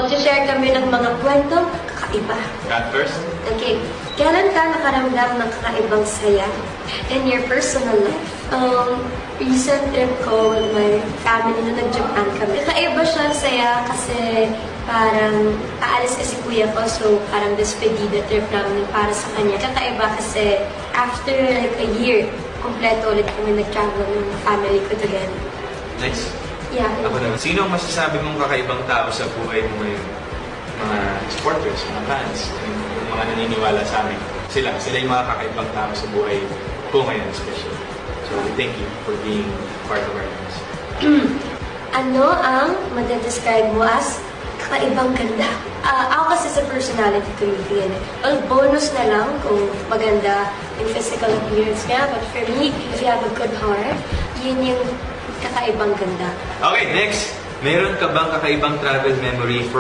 Mag-share kami ng mga kwentong kakaiba. Cut first? Okay. Kailan ka nakaramdam ng kakaibang saya in your personal life? Recent trip ko with my family nung nag-Japan kami. Kakaiba siya saya kasi parang aalis kasi kuya ko, so parang despedida trip namin para sa kanya. Kakaiba kasi after like a year, kompleto ulit kami nag-travel ng family ko together. Next. Yeah. Ako naman. Sino ang masasabi mong kakaibang tao sa buhay mo ngayon? Mga supporters, mga fans, yung mga naniniwala sa amin. Sila yung mga kakaibang tao sa buhay ko ngayon especially. So, thank you for being part of our lives. Ano ang madedescribe mo as kakaibang ganda? Ako kasi sa personality ko yung well, bonus na lang kung maganda yung physical appearance niya. But for me, if you have a good heart, yun yung kakaibang ganda. Okay, next. Meron ka bang kakaibang travel memory from